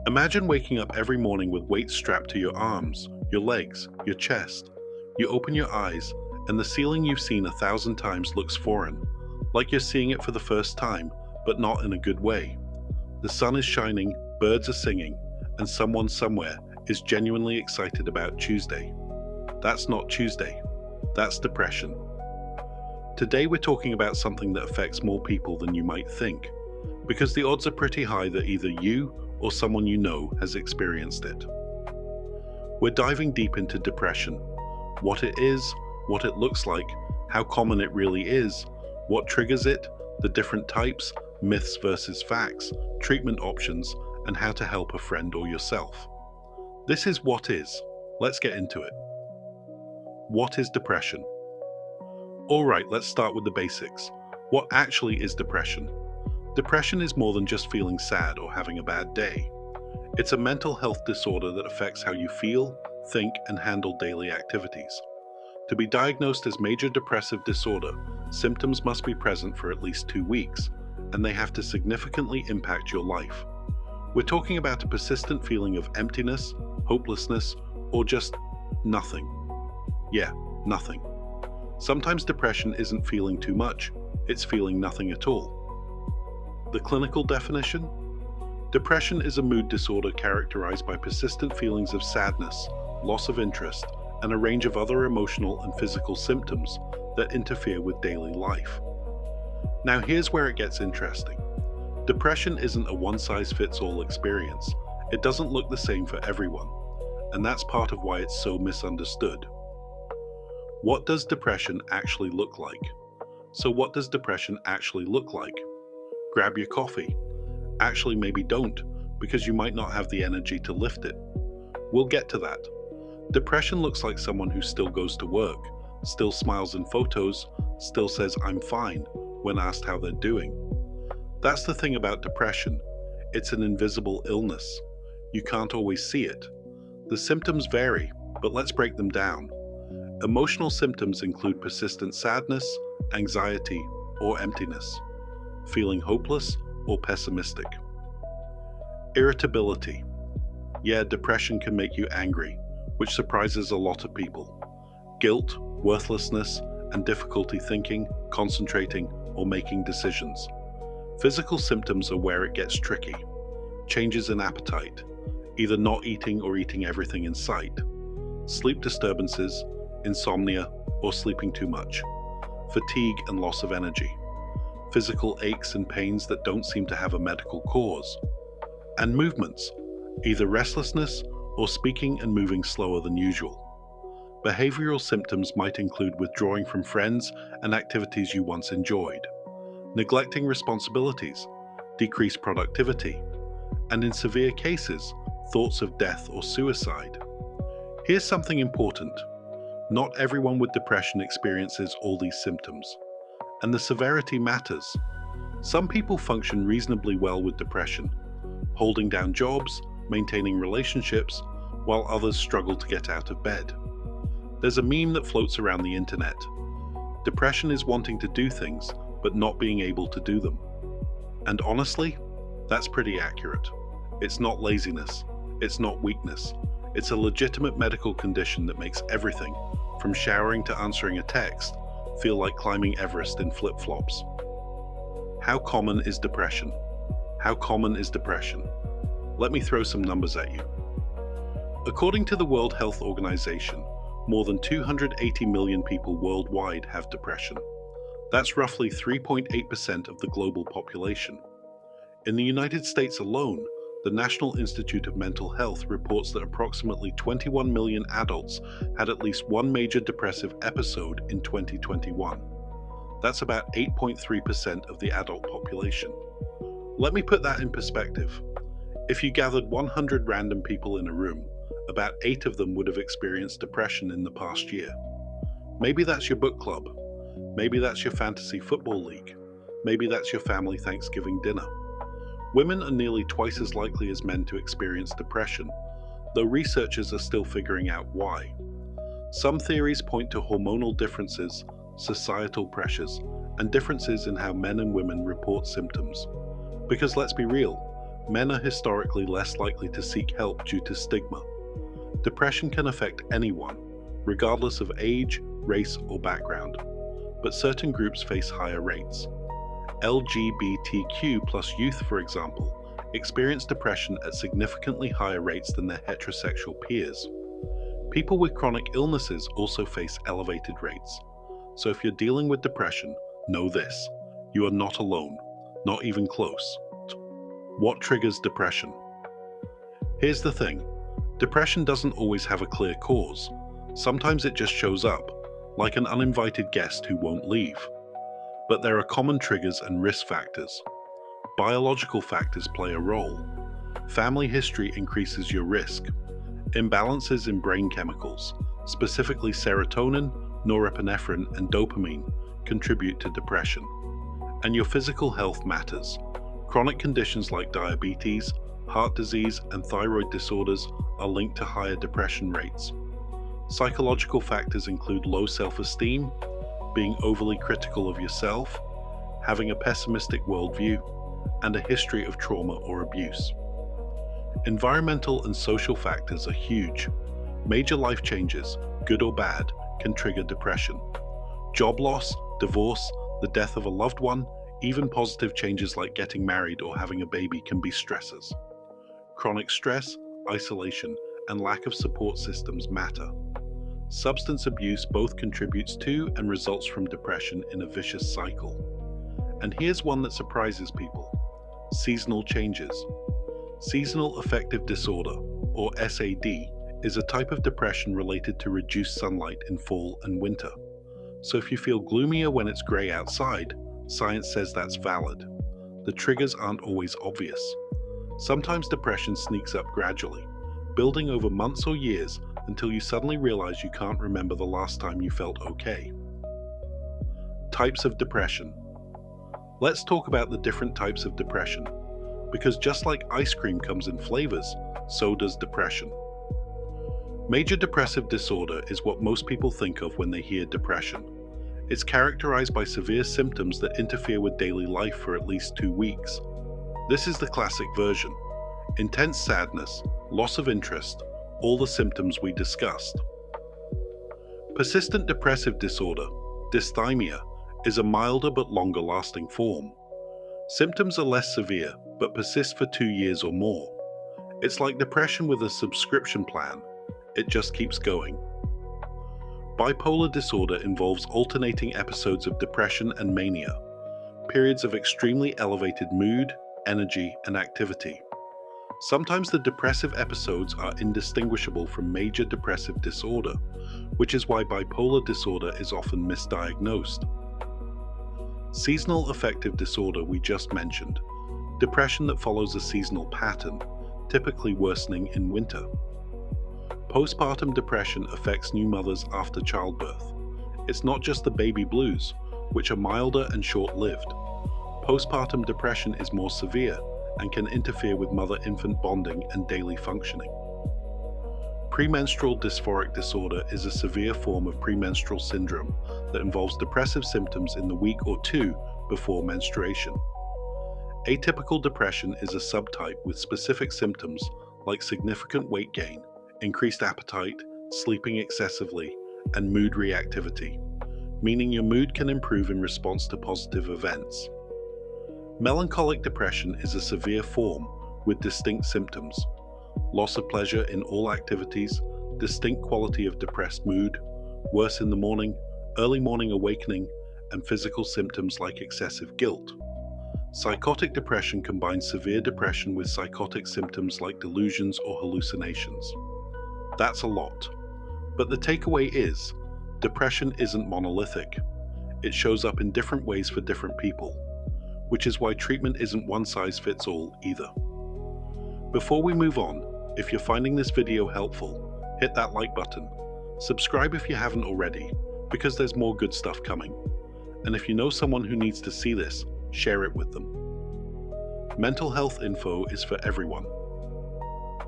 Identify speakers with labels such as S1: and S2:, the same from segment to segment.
S1: Imagine waking up every morning with weights strapped to your arms, your legs, your chest. You open your eyes, and the ceiling you've seen 1,000 times looks foreign, like you're seeing it for the first time, but not in a good way. The sun is shining, birds are singing, and someone somewhere is genuinely excited about Tuesday. That's not Tuesday. That's depression. Today we're talking about something that affects more people than you might think, because the odds are pretty high that either you or someone you know has experienced it. We're diving deep into depression, what it is, what it looks like, how common it really is, what triggers it, the different types, myths versus facts, treatment options, and how to help a friend or yourself. This is What Is. Let's get into it. What is depression? Alright, let's start with the basics. What actually is depression? Depression is more than just feeling sad or having a bad day. It's a mental health disorder that affects how you feel, think, and handle daily activities. To be diagnosed as major depressive disorder, symptoms must be present for at least 2 weeks, and they have to significantly impact your life. We're talking about a persistent feeling of emptiness, hopelessness, or just nothing. Yeah, nothing. Sometimes depression isn't feeling too much, it's feeling nothing at all. The clinical definition? Depression is a mood disorder characterized by persistent feelings of sadness, loss of interest, and a range of other emotional and physical symptoms that interfere with daily life. Now here's where it gets interesting. Depression isn't a one-size-fits-all experience. It doesn't look the same for everyone, and that's part of why it's so misunderstood. What does depression actually look like? So what does depression actually look like? Grab your coffee. Actually, maybe don't, because you might not have the energy to lift it. We'll get to that. Depression looks like someone who still goes to work, still smiles in photos, still says "I'm fine" when asked how they're doing. That's the thing about depression. It's an invisible illness. You can't always see it. The symptoms vary, but let's break them down. Emotional symptoms include persistent sadness, anxiety, or emptiness, feeling hopeless or pessimistic. Irritability. Yeah, depression can make you angry, which surprises a lot of people. Guilt, worthlessness, and difficulty thinking, concentrating, or making decisions. Physical symptoms are where it gets tricky. Changes in appetite, either not eating or eating everything in sight. Sleep disturbances, insomnia, or sleeping too much. Fatigue and loss of energy. Physical aches and pains that don't seem to have a medical cause. And movements, either restlessness or speaking and moving slower than usual. Behavioral symptoms might include withdrawing from friends and activities you once enjoyed, neglecting responsibilities, decreased productivity, and in severe cases, thoughts of death or suicide. Here's something important. Not everyone with depression experiences all these symptoms, and the severity matters. Some people function reasonably well with depression, holding down jobs, maintaining relationships, while others struggle to get out of bed. There's a meme that floats around the internet. Depression is wanting to do things, but not being able to do them. And honestly, that's pretty accurate. It's not laziness. It's not weakness. It's a legitimate medical condition that makes everything, from showering to answering a text, feel like climbing Everest in flip-flops. How common is depression? How common is depression? Let me throw some numbers at you. According to the World Health Organization, more than 280 million people worldwide have depression. That's roughly 3.8% of the global population. In the United States alone, the National Institute of Mental Health reports that approximately 21 million adults had at least one major depressive episode in 2021. That's about 8.3% of the adult population. Let me put that in perspective. If you gathered 100 random people in a room, about 8 of them would have experienced depression in the past year. Maybe that's your book club. Maybe that's your fantasy football league. Maybe that's your family Thanksgiving dinner. Women are nearly twice as likely as men to experience depression, though researchers are still figuring out why. Some theories point to hormonal differences, societal pressures, and differences in how men and women report symptoms. Because let's be real, men are historically less likely to seek help due to stigma. Depression can affect anyone, regardless of age, race, or background, but certain groups face higher rates. LGBTQ plus youth, for example, experience depression at significantly higher rates than their heterosexual peers. People with chronic illnesses also face elevated rates. So if you're dealing with depression, know this: you are not alone, not even close. What triggers depression? Here's the thing: depression doesn't always have a clear cause. Sometimes it just shows up, like an uninvited guest who won't leave. But there are common triggers and risk factors. Biological factors play a role. Family history increases your risk. Imbalances in brain chemicals, specifically serotonin, norepinephrine, and dopamine, contribute to depression. And your physical health matters. Chronic conditions like diabetes, heart disease, and thyroid disorders are linked to higher depression rates. Psychological factors include low self-esteem, being overly critical of yourself, having a pessimistic worldview, and a history of trauma or abuse. Environmental and social factors are huge. Major life changes, good or bad, can trigger depression. Job loss, divorce, the death of a loved one, even positive changes like getting married or having a baby can be stressors. Chronic stress, isolation, and lack of support systems matter. Substance abuse both contributes to and results from depression in a vicious cycle. And here's one that surprises people: seasonal changes. Seasonal affective disorder, or SAD, is a type of depression related to reduced sunlight in fall and winter. So if you feel gloomier when it's gray outside, science says that's valid. The triggers aren't always obvious. Sometimes depression sneaks up gradually, building over months or years until you suddenly realize you can't remember the last time you felt okay. Types of depression. Let's talk about the different types of depression, because just like ice cream comes in flavors, so does depression. Major depressive disorder is what most people think of when they hear depression. It's characterized by severe symptoms that interfere with daily life for at least 2 weeks. This is the classic version: intense sadness, loss of interest, all the symptoms we discussed. Persistent depressive disorder, dysthymia, is a milder but longer-lasting form. Symptoms are less severe, but persist for 2 years or more. It's like depression with a subscription plan. It just keeps going. Bipolar disorder involves alternating episodes of depression and mania, periods of extremely elevated mood, energy, and activity. Sometimes the depressive episodes are indistinguishable from major depressive disorder, which is why bipolar disorder is often misdiagnosed. Seasonal affective disorder we just mentioned, depression that follows a seasonal pattern, typically worsening in winter. Postpartum depression affects new mothers after childbirth. It's not just the baby blues, which are milder and short-lived. Postpartum depression is more severe and can interfere with mother-infant bonding and daily functioning. Premenstrual dysphoric disorder is a severe form of premenstrual syndrome that involves depressive symptoms in the week or 2 before menstruation. Atypical depression is a subtype with specific symptoms like significant weight gain, increased appetite, sleeping excessively, and mood reactivity, meaning your mood can improve in response to positive events. Melancholic depression is a severe form with distinct symptoms: loss of pleasure in all activities, distinct quality of depressed mood, worse in the morning, early morning awakening, and physical symptoms like excessive guilt. Psychotic depression combines severe depression with psychotic symptoms like delusions or hallucinations. That's a lot. But the takeaway is, depression isn't monolithic. It shows up in different ways for different people, which is why treatment isn't one size fits all either. Before we move on, if you're finding this video helpful, hit that like button. Subscribe if you haven't already, because there's more good stuff coming. And if you know someone who needs to see this, share it with them. Mental health info is for everyone.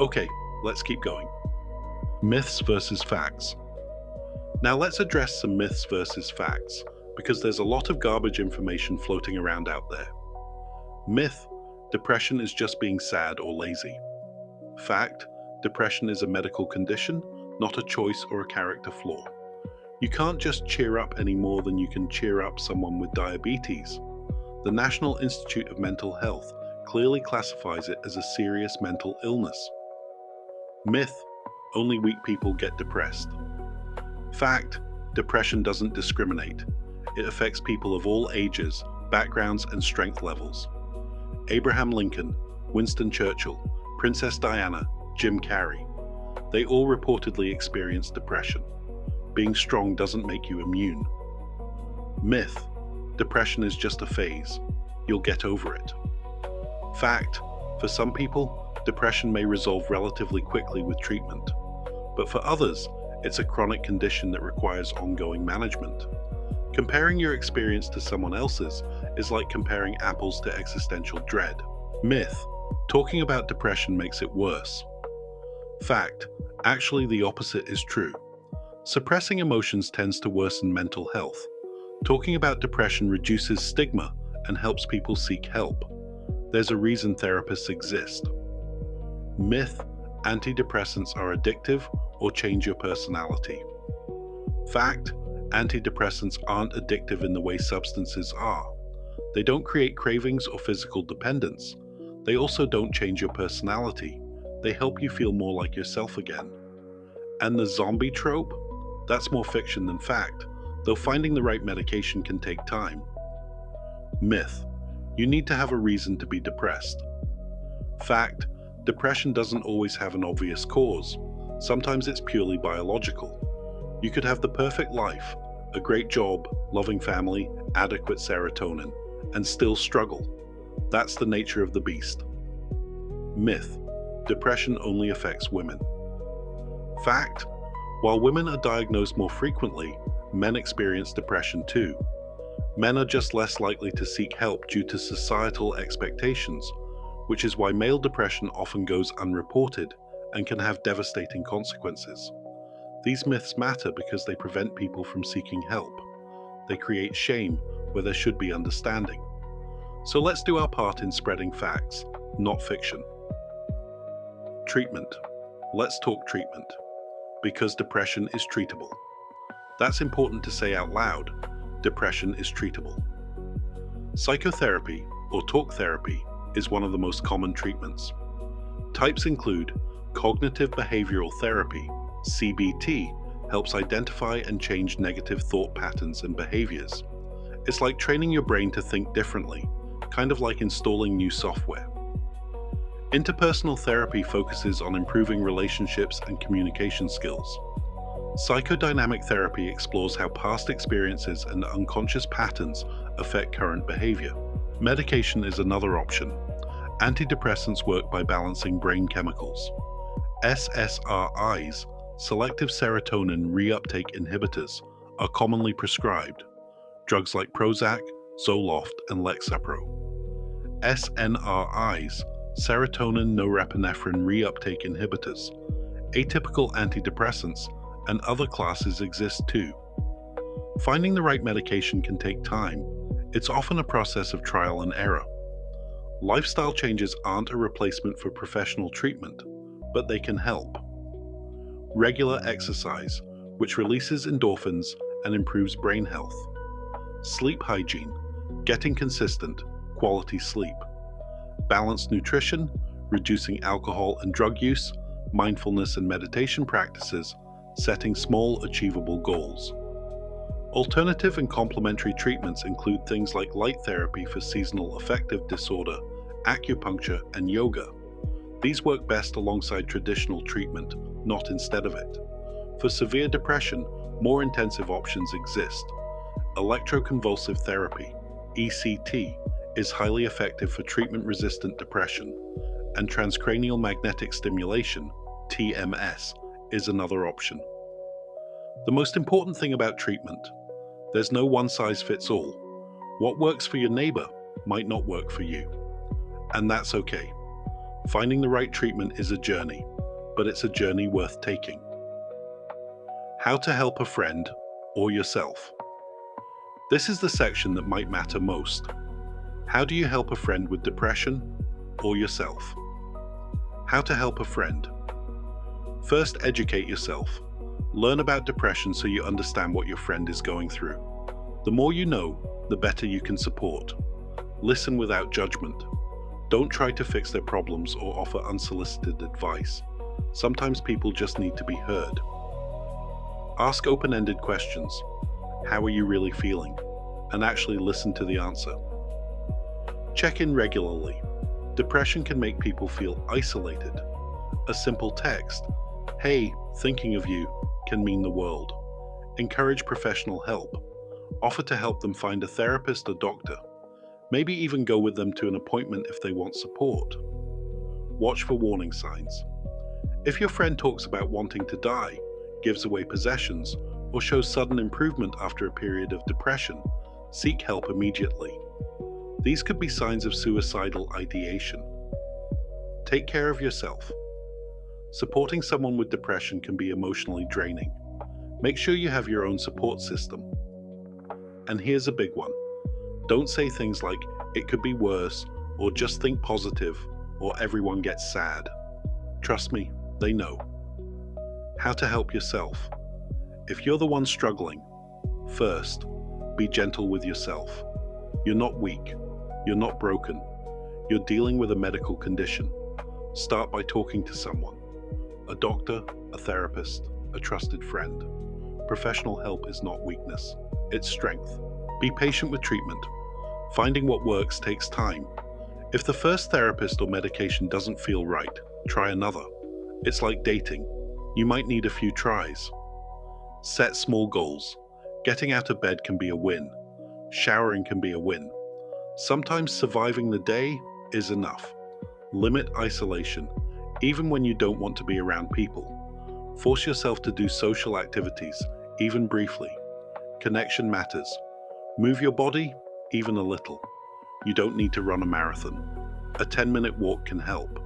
S1: Okay, let's keep going. Myths versus facts. Now let's address some myths versus facts, because there's a lot of garbage information floating around out there. Myth: Depression is just being sad or lazy. Fact, depression is a medical condition, not a choice or a character flaw. You can't just cheer up any more than you can cheer up someone with diabetes. The National Institute of Mental Health clearly classifies it as a serious mental illness. Myth, only weak people get depressed. Fact, depression doesn't discriminate. It affects people of all ages, backgrounds, and strength levels. Abraham Lincoln, Winston Churchill, Princess Diana, Jim Carrey. They all reportedly experienced depression. Being strong doesn't make you immune. Myth, depression is just a phase. You'll get over it. Fact, for some people, depression may resolve relatively quickly with treatment. But for others, it's a chronic condition that requires ongoing management. Comparing your experience to someone else's is like comparing apples to existential dread. Myth, talking about depression makes it worse. Fact, actually the opposite is true. Suppressing emotions tends to worsen mental health. Talking about depression reduces stigma and helps people seek help. There's a reason therapists exist. Myth, antidepressants are addictive or change your personality. Fact, antidepressants aren't addictive in the way substances are. They don't create cravings or physical dependence. They also don't change your personality. They help you feel more like yourself again. And the zombie trope? That's more fiction than fact, though finding the right medication can take time. Myth, you need to have a reason to be depressed. Fact, depression doesn't always have an obvious cause. Sometimes it's purely biological. You could have the perfect life, a great job, loving family, adequate serotonin, and still struggle. That's the nature of the beast. Myth, depression only affects women. Fact, while women are diagnosed more frequently, men experience depression too. Men are just less likely to seek help due to societal expectations, which is why male depression often goes unreported and can have devastating consequences. These myths matter because they prevent people from seeking help. They create shame where there should be understanding. So let's do our part in spreading facts, not fiction. Treatment. Let's talk treatment. Because depression is treatable. That's important to say out loud. Depression is treatable. Psychotherapy, or talk therapy, is one of the most common treatments. Types include cognitive behavioral therapy, CBT, helps identify and change negative thought patterns and behaviors. It's like training your brain to think differently, kind of like installing new software. Interpersonal therapy focuses on improving relationships and communication skills. Psychodynamic therapy explores how past experiences and unconscious patterns affect current behavior. Medication is another option. Antidepressants work by balancing brain chemicals. SSRIs, selective serotonin reuptake inhibitors, are commonly prescribed. Drugs like Prozac, Zoloft, and Lexapro. SNRIs, serotonin norepinephrine reuptake inhibitors, atypical antidepressants, and other classes exist too. Finding the right medication can take time. It's often a process of trial and error. Lifestyle changes aren't a replacement for professional treatment, but they can help. Regular exercise, which releases endorphins and improves brain health. Sleep hygiene, getting consistent, quality sleep. Balanced nutrition, reducing alcohol and drug use, mindfulness and meditation practices, setting small, achievable goals. Alternative and complementary treatments include things like light therapy for seasonal affective disorder, acupuncture, and yoga. These work best alongside traditional treatment, not instead of it. For severe depression, more intensive options exist. Electroconvulsive therapy, ECT, is highly effective for treatment-resistant depression, and transcranial magnetic stimulation, TMS, is another option. The most important thing about treatment: there's no one-size-fits-all. What works for your neighbor might not work for you. And that's okay. Finding the right treatment is a journey, but it's a journey worth taking. How to help a friend or yourself. This is the section that might matter most. How do you help a friend with depression? or yourself. How to help a friend. First, educate yourself. Learn about depression so you understand what your friend is going through. The more you know, the better you can support. Listen without judgment. Don't try to fix their problems or offer unsolicited advice. Sometimes people just need to be heard. Ask open-ended questions. How are you really feeling? And actually listen to the answer. Check in regularly. Depression can make people feel isolated. A simple text, "Hey, thinking of you," can mean the world. Encourage professional help. Offer to help them find a therapist or doctor. Maybe even go with them to an appointment if they want support. Watch for warning signs. If your friend talks about wanting to die, gives away possessions, or shows sudden improvement after a period of depression, seek help immediately. These could be signs of suicidal ideation. Take care of yourself. Supporting someone with depression can be emotionally draining. Make sure you have your own support system. And here's a big one. Don't say things like, "It could be worse," or "Just think positive," or "Everyone gets sad." Trust me, they know. How to help yourself. If you're the one struggling, first, be gentle with yourself. You're not weak. You're not broken. You're dealing with a medical condition. Start by talking to someone. A doctor, a therapist, a trusted friend. Professional help is not weakness. It's strength. Be patient with treatment. Finding what works takes time. If the first therapist or medication doesn't feel right, try another. It's like dating. You might need a few tries. Set small goals. Getting out of bed can be a win. Showering can be a win. Sometimes surviving the day is enough. Limit isolation, even when you don't want to be around people. Force yourself to do social activities, even briefly. Connection matters. Move your body, even a little. You don't need to run a marathon. A 10-minute walk can help.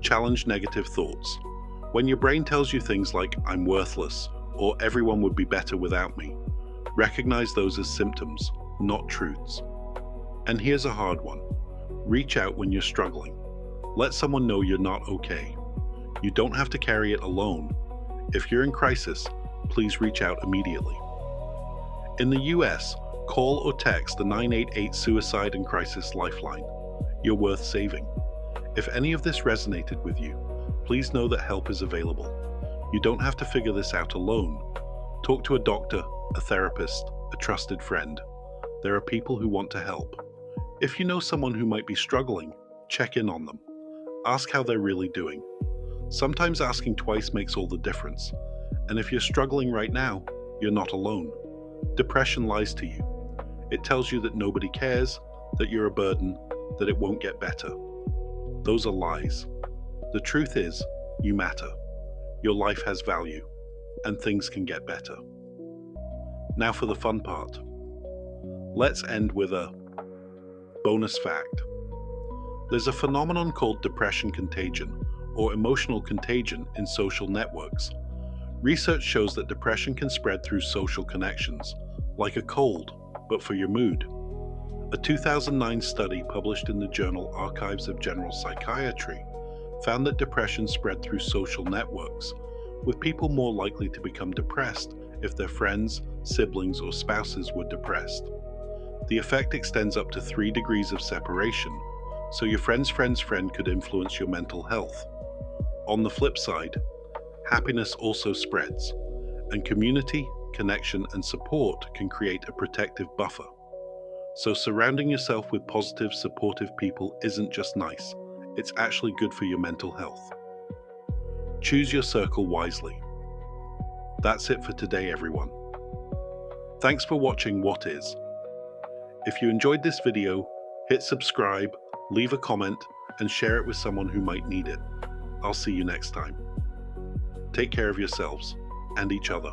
S1: Challenge negative thoughts. When your brain tells you things like, "I'm worthless," or "Everyone would be better without me," recognize those as symptoms, not truths. And here's a hard one. Reach out when you're struggling. Let someone know you're not okay. You don't have to carry it alone. If you're in crisis, please reach out immediately. In the US, call or text the 988 Suicide and Crisis Lifeline. You're worth saving. If any of this resonated with you, please know that help is available. You don't have to figure this out alone. Talk to a doctor, a therapist, a trusted friend. There are people who want to help. If you know someone who might be struggling, check in on them. Ask how they're really doing. Sometimes asking twice makes all the difference. And if you're struggling right now, you're not alone. Depression lies to you. It tells you that nobody cares, that you're a burden, that it won't get better. Those are lies. The truth is, you matter. Your life has value, and things can get better. Now for the fun part. Let's end with a bonus fact. There's a phenomenon called depression contagion, or emotional contagion in social networks. Research shows that depression can spread through social connections, like a cold, but for your mood. A 2009 study published in the journal Archives of General Psychiatry found that depression spread through social networks, with people more likely to become depressed if their friends, siblings, or spouses were depressed. The effect extends up to 3 degrees of separation, so your friend's friend's friend could influence your mental health. On the flip side, happiness also spreads, and community, connection, and support can create a protective buffer. So surrounding yourself with positive, supportive people isn't just nice, it's actually good for your mental health. Choose your circle wisely. That's it for today, everyone. Thanks for watching What Is. If you enjoyed this video, hit subscribe, leave a comment, and share it with someone who might need it. I'll see you next time. Take care of yourselves and each other.